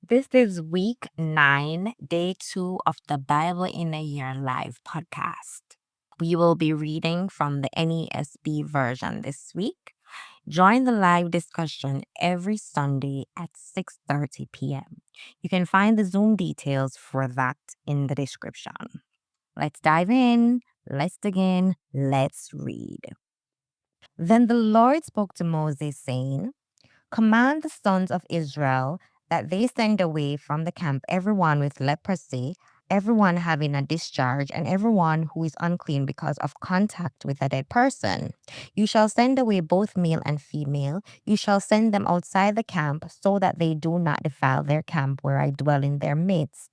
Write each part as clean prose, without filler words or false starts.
This is week 9, day 2 of the Bible in a Year live podcast. We will be reading from the NESB version this week. Join the live discussion every Sunday at 6:30 p.m. You can find the Zoom details for that in the description. Let's dive in. Let's dig in. Let's read. Then the Lord spoke to Moses, saying, Command the sons of Israel that they send away from the camp everyone with leprosy, everyone having a discharge, and everyone who is unclean because of contact with a dead person. You shall send away both male and female. You shall send them outside the camp so that they do not defile their camp where I dwell in their midst.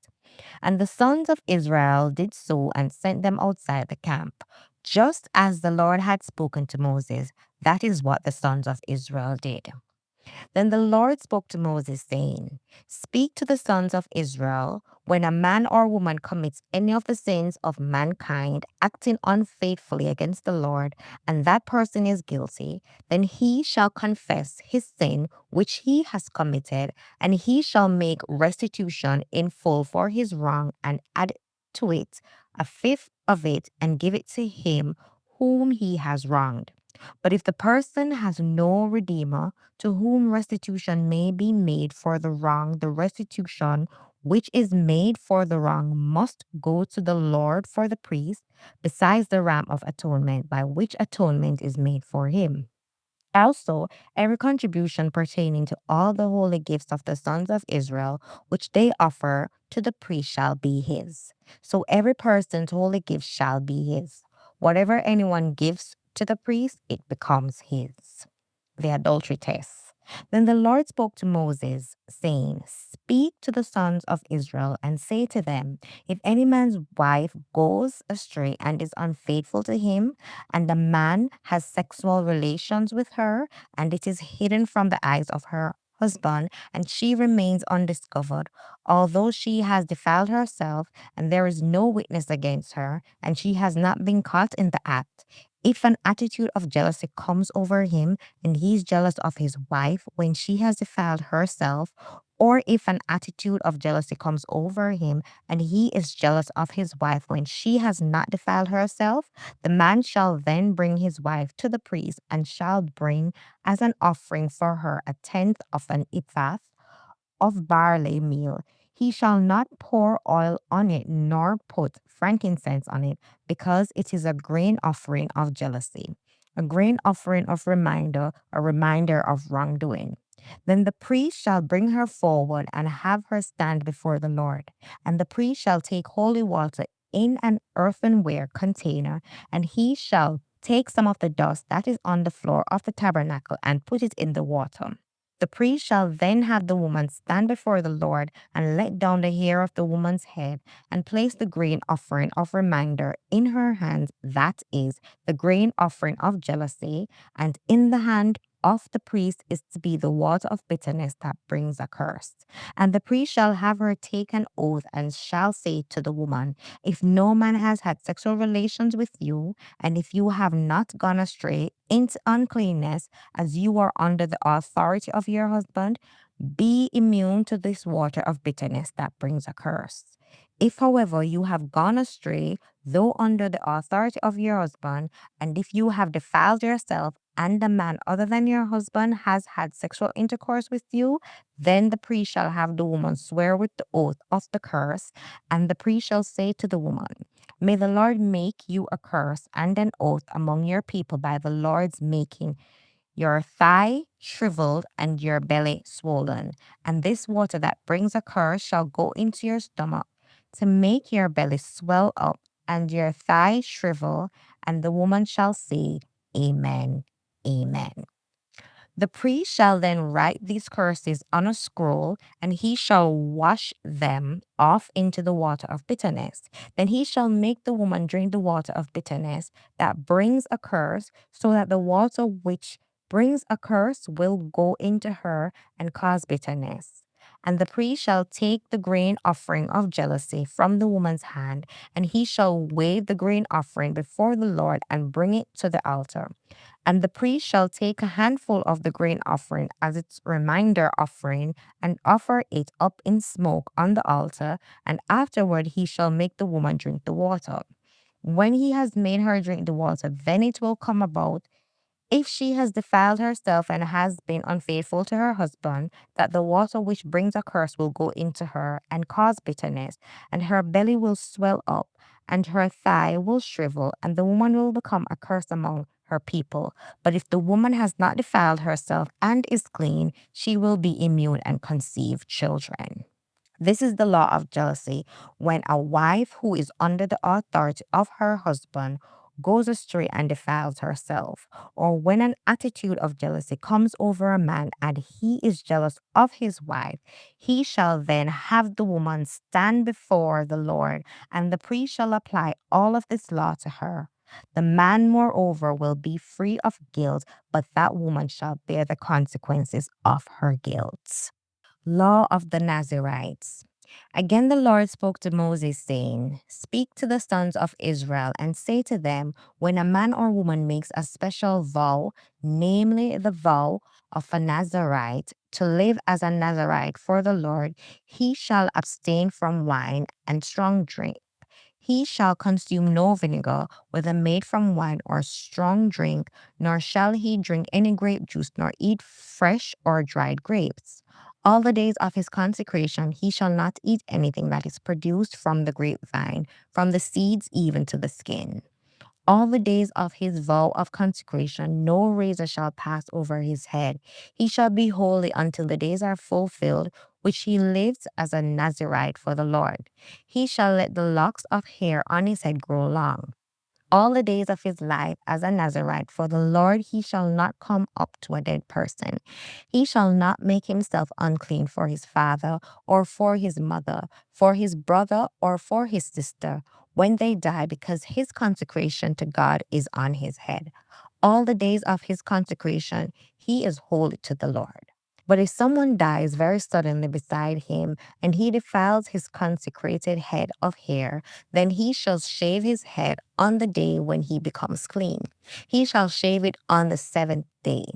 And the sons of Israel did so and sent them outside the camp. Just as the Lord had spoken to Moses, that is what the sons of Israel did. Then the Lord spoke to Moses, saying, Speak to the sons of Israel, when a man or woman commits any of the sins of mankind, acting unfaithfully against the Lord, and that person is guilty, then he shall confess his sin which he has committed, and he shall make restitution in full for his wrong, and add to it a fifth of it, and give it to him whom he has wronged. But if the person has no redeemer to whom restitution may be made for the wrong, the restitution which is made for the wrong must go to the Lord for the priest, besides the ram of atonement, by which atonement is made for him. Also, every contribution pertaining to all the holy gifts of the sons of Israel, which they offer to the priest, shall be his. So every person's holy gift shall be his. Whatever anyone gives to the priest, it becomes his. The adultery test. Then the Lord spoke to Moses, saying, Speak to the sons of Israel and say to them, If any man's wife goes astray and is unfaithful to him, and the man has sexual relations with her, and it is hidden from the eyes of her husband, and she remains undiscovered, although she has defiled herself, and there is no witness against her, and she has not been caught in the act. If an attitude of jealousy comes over him, and he is jealous of his wife when she has defiled herself, or if an attitude of jealousy comes over him, and he is jealous of his wife when she has not defiled herself, the man shall then bring his wife to the priest, and shall bring as an offering for her a tenth of an ephah of barley meal. He shall not pour oil on it, nor put frankincense on it, because it is a grain offering of jealousy, a grain offering of reminder, a reminder of wrongdoing. Then the priest shall bring her forward and have her stand before the Lord. And the priest shall take holy water in an earthenware container, and he shall take some of the dust that is on the floor of the tabernacle and put it in the water. The priest shall then have the woman stand before the Lord and let down the hair of the woman's head and place the grain offering of reminder in her hand, that is, the grain offering of jealousy, and in the hand of the priest is to be the water of bitterness that brings a curse. And the priest shall have her take an oath and shall say to the woman, If no man has had sexual relations with you, and if you have not gone astray into uncleanness, as you are under the authority of your husband, be immune to this water of bitterness that brings a curse. If, however, you have gone astray, though under the authority of your husband, and if you have defiled yourself, and a man other than your husband has had sexual intercourse with you, then the priest shall have the woman swear with the oath of the curse, and the priest shall say to the woman, May the Lord make you a curse and an oath among your people by the Lord's making your thigh shriveled and your belly swollen. And this water that brings a curse shall go into your stomach to make your belly swell up and your thigh shrivel. And the woman shall say, Amen, Amen. The priest shall then write these curses on a scroll, and he shall wash them off into the water of bitterness. Then he shall make the woman drink the water of bitterness that brings a curse, so that the water which brings a curse will go into her and cause bitterness. And the priest shall take the grain offering of jealousy from the woman's hand, and he shall wave the grain offering before the Lord and bring it to the altar. And the priest shall take a handful of the grain offering as its reminder offering and offer it up in smoke on the altar, and afterward he shall make the woman drink the water. When he has made her drink the water, then it will come about, if she has defiled herself and has been unfaithful to her husband, that the water which brings a curse will go into her and cause bitterness, and her belly will swell up, and her thigh will shrivel, and the woman will become a curse among her people. But if the woman has not defiled herself and is clean, she will be immune and conceive children. This is the law of jealousy when a wife who is under the authority of her husband goes astray and defiles herself, or when an attitude of jealousy comes over a man and he is jealous of his wife, he shall then have the woman stand before the Lord, and the priest shall apply all of this law to her. The man, moreover, will be free of guilt, but that woman shall bear the consequences of her guilt. Law of the Nazarites. Again, the Lord spoke to Moses, saying, Speak to the sons of Israel and say to them, when a man or woman makes a special vow, namely the vow of a Nazarite, to live as a Nazarite for the Lord, he shall abstain from wine and strong drink. He shall consume no vinegar, whether made from wine or strong drink, nor shall he drink any grape juice, nor eat fresh or dried grapes. All the days of his consecration he shall not eat anything that is produced from the grapevine, from the seeds even to the skin. All the days of his vow of consecration, no razor shall pass over his head. He shall be holy until the days are fulfilled, which he lives as a Nazarite for the Lord. He shall let the locks of hair on his head grow long. All the days of his life as a Nazarite for the Lord he shall not come up to a dead person. He shall not make himself unclean for his father or for his mother, for his brother or for his sister, when they die, because his consecration to God is on his head. All the days of his consecration he is holy to the Lord. But if someone dies very suddenly beside him, and he defiles his consecrated head of hair, then he shall shave his head on the day when he becomes clean. He shall shave it on the seventh day.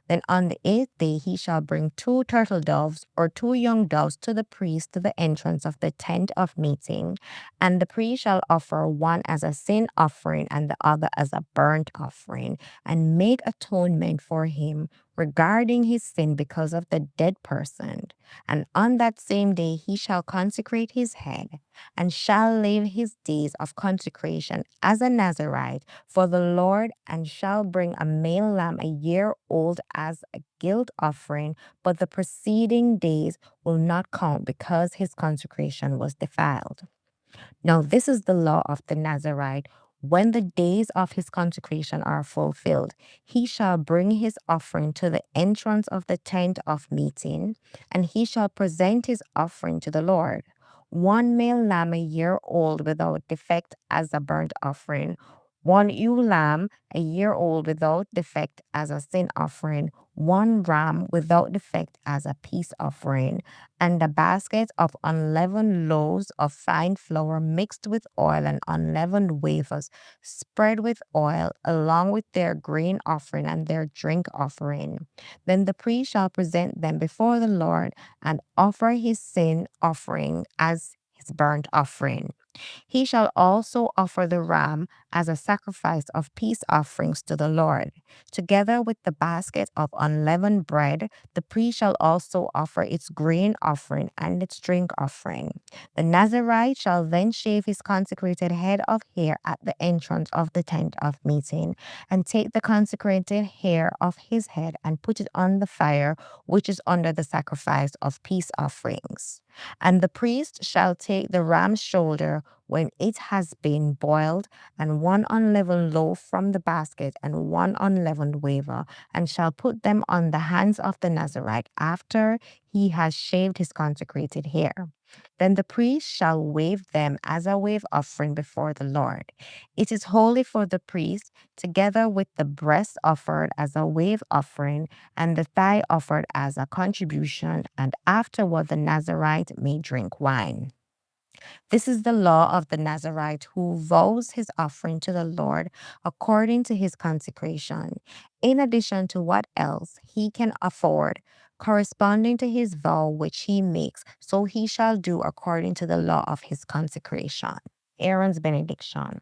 Then on the eighth day he shall bring 2 turtle doves or 2 young doves to the priest to the entrance of the tent of meeting, and the priest shall offer one as a sin offering and the other as a burnt offering, and make atonement for him regarding his sin because of the dead person. And on that same day he shall consecrate his head, and shall live his days of consecration as a Nazarite for the Lord, and shall bring a male lamb a year old as a guilt offering, but the preceding days will not count because his consecration was defiled. Now, this is the law of the Nazarite. When the days of his consecration are fulfilled, he shall bring his offering to the entrance of the tent of meeting, and he shall present his offering to the Lord. One male lamb a year old without defect as a burnt offering, one ewe lamb a year old without defect as a sin offering, one ram without defect as a peace offering, and a basket of unleavened loaves of fine flour mixed with oil and unleavened wafers spread with oil, along with their grain offering and their drink offering. Then the priest shall present them before the Lord and offer his sin offering as his burnt offering. He shall also offer the ram as a sacrifice of peace offerings to the Lord. Together with the basket of unleavened bread, the priest shall also offer its grain offering and its drink offering. The Nazarite shall then shave his consecrated head of hair at the entrance of the tent of meeting, and take the consecrated hair of his head and put it on the fire which is under the sacrifice of peace offerings. And the priest shall take the ram's shoulder when it has been boiled, and 1 unleavened loaf from the basket, and 1 unleavened wafer, and shall put them on the hands of the Nazarite after he has shaved his consecrated hair. Then the priest shall wave them as a wave offering before the Lord. It is holy for the priest, together with the breast offered as a wave offering, and the thigh offered as a contribution, and afterward the Nazarite may drink wine. This is the law of the Nazarite who vows his offering to the Lord according to his consecration, in addition to what else he can afford, corresponding to his vow which he makes, so he shall do according to the law of his consecration. Aaron's benediction.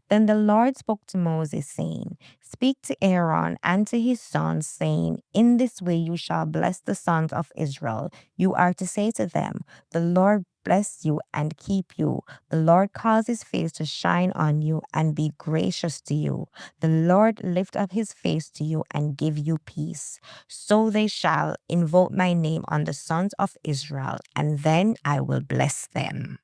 Then the Lord spoke to Moses, saying, Speak to Aaron and to his sons, saying, In this way you shall bless the sons of Israel. You are to say to them, The Lord bless you and keep you. The Lord cause his face to shine on you and be gracious to you. The Lord lift up his face to you and give you peace. So they shall invoke my name on the sons of Israel, and then I will bless them.